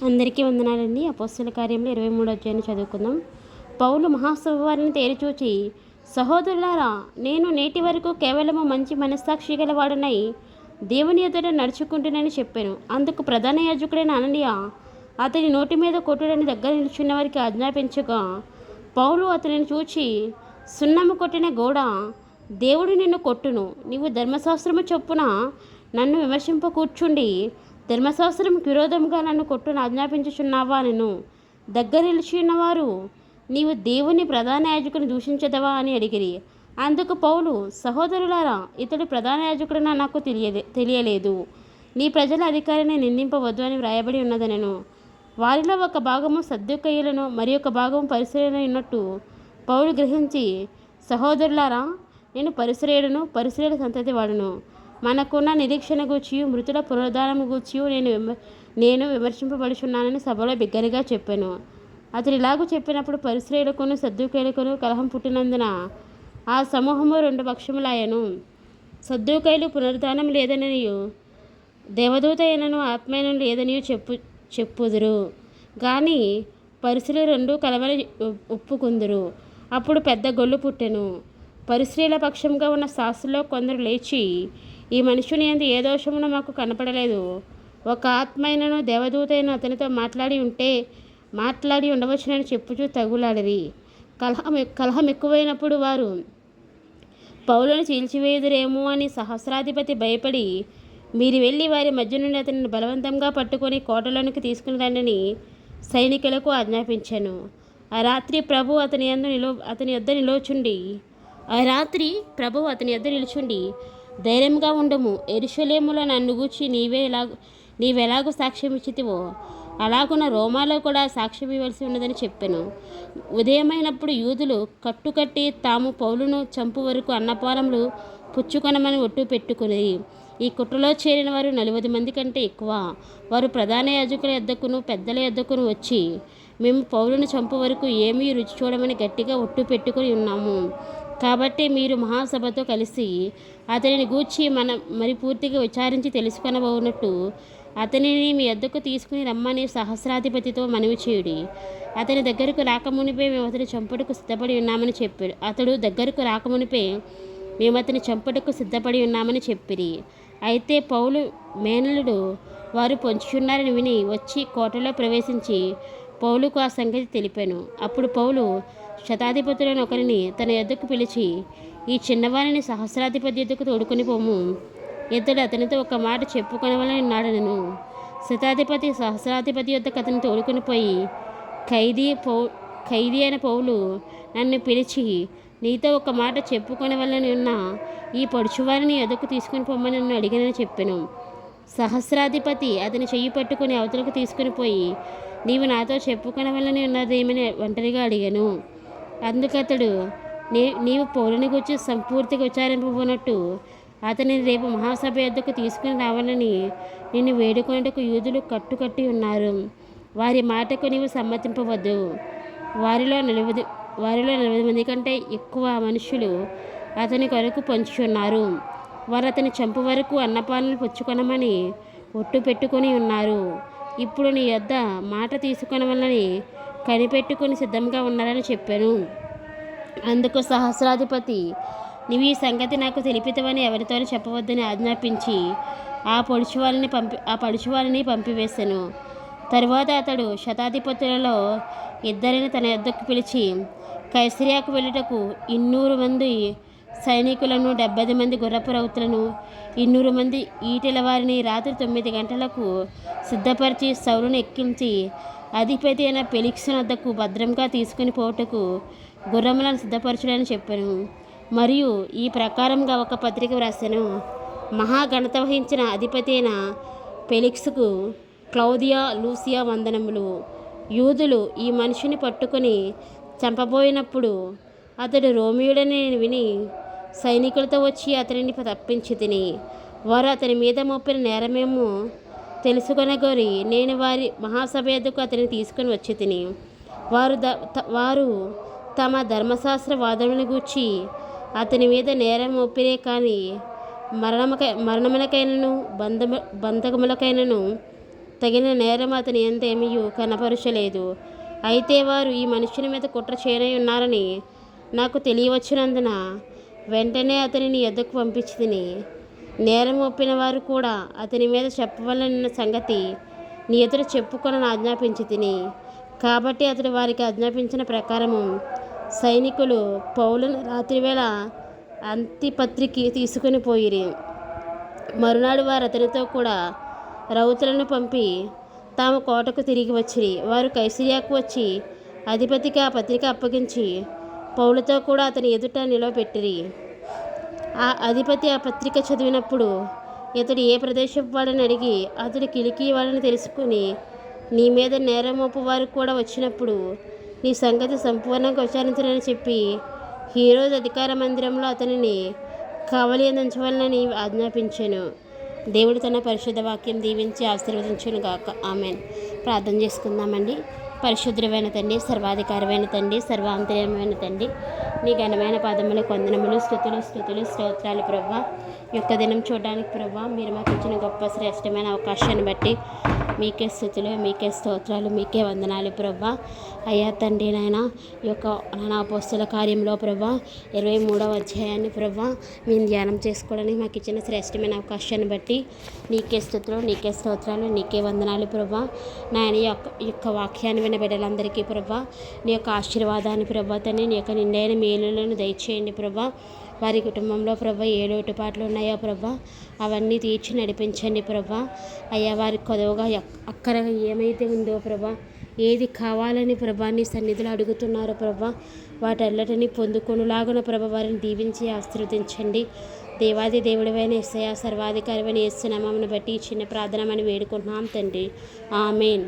అందరికీ వందనాలండి. అపోస్తల కార్యంలో 23వ అధ్యాయాన్ని చదువుకుందాం. పౌలు మహాసభ వారిని తేరిచూచి, సహోదరులారా, నేను నేటి వరకు కేవలము మంచి మనస్సాక్షి గలవాడనై దేవుని ఎదుట నడుచుకుంటునని చెప్పాను. అందుకు ప్రధాన యాజకుడైన అననీయ అతని నోటి మీద కొట్టుడని దగ్గర నిల్చున్న వారికి ఆజ్ఞాపించగా, పౌలు అతనిని చూచి, సున్నము కొట్టిన గోడ, దేవుడు నిన్ను కొట్టును. నీవు ధర్మశాస్త్రము చొప్పున నన్ను విమర్శింప కూర్చుండి ధర్మశాస్త్రంకు విరోధంగా నన్ను కొట్టును ఆజ్ఞాపించుచున్నావా అనెను. దగ్గర నిలిచినవారు, నీవు దేవుని ప్రధాన యాజకుని దూషించదవా అని అడిగిరి. అందుకు పౌలు, సహోదరులారా, ఇతడు ప్రధాన యాజకుడని నాకు తెలియలేదు. నీ ప్రజల అధికారిని నిందింపవద్దు అని వ్రాయబడి ఉన్నదనెను. వారిలో ఒక భాగము సద్దూకయ్యులను మరి ఒక భాగము పరిసయ్యులను ఉన్నట్టు పౌలు గ్రహించి, సహోదరులారా, నేను పరిసయ్యుడును, పరిసయ్యుల సంతతి వాడును. మనకున్న నిరీక్షణ గూర్చియు మృతుల పునరుద్ధానము గూర్చియు నేను విమర్శింపబడుచున్నానని సభలో బిగ్గరగా చెప్పాను. అతడు ఇలాగూ చెప్పినప్పుడు పరిసయ్యులకును సద్దూకయ్యులకును కలహం పుట్టినందున ఆ సమూహము 2 పక్షములాయెను. సద్దూకయ్యులు పునరుద్ధానం లేదనియు దేవదూత అయినను ఆత్మైనను లేదనియు చెప్పుదురు. కానీ పరిసయ్యులు 2 కలవని ఒప్పుకుందురు. అప్పుడు పెద్ద గొల్లు పుట్టెను. పరిసయ్యుల పక్షంగా ఉన్న శాస్త్రుల్లో కొందరు లేచి, ఈ మనుషుని యందు ఏ దోషమును మాకు కనపడలేదు. ఒక ఆత్మైనను దేవదూతైన అతనితో మాట్లాడి ఉండవచ్చునని చెప్పుచూ తగులాడిరి. కలహం ఎక్కువైనప్పుడు వారు పౌలును చీల్చివేయుదురేమో అని సహస్రాధిపతి భయపడి, మీరు వెళ్ళి వారి మధ్య నుండి అతనిని బలవంతంగా పట్టుకొని కోటలోనికి తీసుకుని రండని సైనికులకు ఆజ్ఞాపించాను. ఆ రాత్రి ప్రభు అతని యొద్ద నిలుచుండి, ధైర్యంగా ఉండము, యెరూషలేములో నన్ను గూర్చి నీవెలాగూ సాక్ష్యం ఇచ్చితివో అలాగున రోమాలో కూడా సాక్ష్యం ఇవ్వవలసి ఉన్నదని చెప్పాను. ఉదయమైనప్పుడు యూదులు కట్టుకట్టి తాము పౌలును చంపు వరకు అన్నపానములు పుచ్చుకొనమని ఒట్టు పెట్టుకుని, ఈ కుట్రలో చేరిన వారు 40 మంది కంటే ఎక్కువ. వారు ప్రధాన యాజకుల యొద్దకును పెద్దల యొద్దకును వచ్చి, మేము పౌలును చంపు వరకు ఏమీ రుచి చూడమని గట్టిగా ఒట్టు పెట్టుకుని ఉన్నాము. కాబట్టి మీరు మహాసభతో కలిసి అతనిని గూర్చి మరి పూర్తిగా విచారించి తెలుసుకొనబోనట్టు అతనిని మీ యొద్దకు తీసుకుని రమ్మని సహస్రాధిపతితో మనవి చేయుడి. అతని దగ్గరకు రాకమునిపే మేము అతని చంపుటకు సిద్ధపడి ఉన్నామని చెప్పాడు. అతడు దగ్గరకు రాకమునిపే మేము అతని చంపుటకు సిద్ధపడి ఉన్నామని చెప్పిరి. అయితే పౌలు మేనలుడు వారు పొంచుచున్నారని విని వచ్చి కోటలో ప్రవేశించి పౌలుకు ఆ సంగతి తెలిపాను. అప్పుడు పౌలు శతాధిపతులను ఒకరిని తన యొద్దకు పిలిచి, ఈ చిన్నవారిని సహస్రాధిపతి యొద్దకు తోడుకొని పోము, ఇతడు అతనితో ఒక మాట చెప్పుకొనవలని నాడనను. శతాధిపతి సహస్రాధిపతి యొద్దకు అతని తోడుకొని పోయి, ఖైదీ అయిన పౌలు నన్ను పిలిచి, నీతో ఒక మాట చెప్పుకొనవలని ఉన్న ఈ పొడుచువారిని యొద్దకు తీసుకుని పొమ్మని నన్ను అడిగినని చెప్పాను. సహస్రాధిపతి అతని చెయ్యి పట్టుకుని అవతలకు తీసుకుని పోయి, నీవు నాతో చెప్పుకొనవలని ఉన్నదేమని ఒంటరిగా అడిగాను. అందుకతడు, నీవు పౌలుని గురించి సంపూర్తిగా విచారింపబోనట్టు అతనిని రేపు మహాసభ యొద్దకు తీసుకుని రావాలని నిన్ను వేడుకొనుటకు యూదులు కట్టుకట్టి ఉన్నారు. వారి మాటకు నీవు సమ్మతింపవద్దు. వారిలో 40 మంది కంటే ఎక్కువ మనుషులు అతని కొరకు పొంచుచున్నారు. వారు అతని చంపు వరకు అన్నపానాలు పుచ్చుకొనమని ఒట్టు పెట్టుకొని ఉన్నారు. ఇప్పుడు నీ యొద్ద మాట తీసుకొనవలని కనిపెట్టుకుని సిద్ధంగా ఉన్నారని చెప్పాను. అందుకు సహస్రాధిపతి, నీవు ఈ సంగతి నాకు తెలిపితవని ఎవరితోనూ చెప్పవద్దని ఆజ్ఞాపించి ఆ పడుచువారిని పంపివేశాను. తరువాత అతడు శతాధిపతులలో 2 తన యొద్దకు పిలిచి, కైసరియాకు వెళ్ళుటకు 200 మంది సైనికులను, 70 మంది గుర్రపు రౌతులను, 200 మంది ఈటెల వారిని రాత్రి 9 గంటలకు సిద్ధపరిచి సౌలును ఎక్కించి అధిపతి అయిన ఫెలిక్సు వద్దకు భద్రంగా తీసుకుని పోవుటకు గుర్రములను సిద్ధపరచుడని చెప్పాను. మరియు ఈ ప్రకారంగా ఒక పత్రిక వ్రాసాను. మహాఘనత వహించిన అధిపతి అయిన ఫెలిక్సుకు క్లౌదియా లూసియా వందనములు. యూదులు ఈ మనిషిని పట్టుకొని చంపబోయినప్పుడు అతడు రోమియుడని నేను విని సైనికులతో వచ్చి అతనిని తప్పించి తిని, వారు అతని మీద మోపిన నేరమేమో తెలుసుకొనగోరి నేను వారి మహాసభ యొద్దకు అతనిని తీసుకుని వచ్చి తిని, వారు తమ ధర్మశాస్త్ర వాదనను గూర్చి అతని మీద నేరం మోపిరే కానీ మరణమునకైనను బంధకములకైనను తగిన నేరం అతని ఎంతేమీ కనపరచలేదు. అయితే వారు ఈ మనుషుని మీద కుట్ర చేయనై ఉన్నారని నాకు తెలియవచ్చినందున వెంటనే అతనిని నీ యొద్దకు పంపించితిని. నేరం ఒప్పిన వారు కూడా అతని మీద చెప్పవలన సంగతి నీ ఎదుట చెప్పుకొనని ఆజ్ఞాపించి తిని. కాబట్టి అతడు వారికి ఆజ్ఞాపించిన ప్రకారము సైనికులు పౌలును రాత్రివేళ అంతిపత్రికి తీసుకుని పోయిరి. మరునాడు వారు అతనితో కూడా రౌతులను పంపి తాము కోటకు తిరిగి వచ్చిరి. వారు కైసరియాకు వచ్చి అధిపతికి ఆ పత్రిక అప్పగించి పౌలుతో కూడా అతని ఎదుట నిలవబెట్టిరి. ఆ అధిపతి ఆ పత్రిక చదివినప్పుడు ఇతడు ఏ ప్రదేశపు వాడని అడిగి అతడు కిలికీ వాడని తెలుసుకుని, నీ మీద నేరం మోపువారు కూడా వచ్చినప్పుడు నీ సంగతి సంపూర్ణంగా విచారించనని చెప్పి హీరోదు అధికార మందిరంలో అతనిని కావలి అందించవలనని ఆజ్ఞాపించాను. దేవుడు తన పరిశుద్ధ వాక్యం దీవించి ఆశీర్వదించును గాక. ఆమెన్. ప్రార్థన చేసుకుందామండి. పరిశుద్ధమైన తండ్రి, సర్వాధికారమైన తండ్రి, సర్వాంతర్యమైన తండ్రి, నీ ఘనమైన పాదములకు వందనములు, స్తుతులు స్తోత్రాలు ప్రభా. ఈ యొక్క దినం చూడడానికి ప్రభా మీరు మాకు ఇచ్చిన గొప్ప శ్రేష్టమైన అవకాశాన్ని బట్టి మీకే స్తుతులు, మీకే స్తోత్రాలు, మీకే వందనాలు ప్రభా. అయ్యా తండ్రి నాయన, ఈ యొక్క నానా అపోస్తల కార్యంలో ప్రభా 23వ అధ్యాయాన్ని ప్రభా మేము ధ్యానం చేసుకోవడానికి మాకు ఇచ్చిన శ్రేష్టమైన అవకాశాన్ని బట్టి నీకే స్తుతులు, నీకే స్తోత్రాలు, నీకే వందనాలు ప్రభా. నాయన ఈ యొక్క వాక్యాన్ని విన్న బిడ్డలందరికీ ప్రభా నీ యొక్క ఆశీర్వాదాన్ని ప్రభా తండ్రి, నీ యొక్క నిండైన మేలులను దయచేయండి ప్రభా. వారి కుటుంబంలో ప్రభా ఏ లోటుపాట్లు ఉన్నాయో ప్రభా అవన్నీ తీర్చి నడిపించండి ప్రభా. అయ్యా వారికి కొదవగా అక్కరగా ఏమైతే ఉందో ప్రభా, ఏది కావాలని ప్రభా నీ సన్నిధిలో అడుగుతున్నారో ప్రభా వాటన్నిటిని పొందుకొనులాగున ప్రభా వారిని దీవించి ఆశీర్వదించండి. దేవాది దేవుడివైన యేసయ్య, సర్వాధికారమైన యేసు నామమును బట్టి చిన్న ప్రార్థనమని వేడుకుంటున్నాం తండ్రి. ఆమేన్.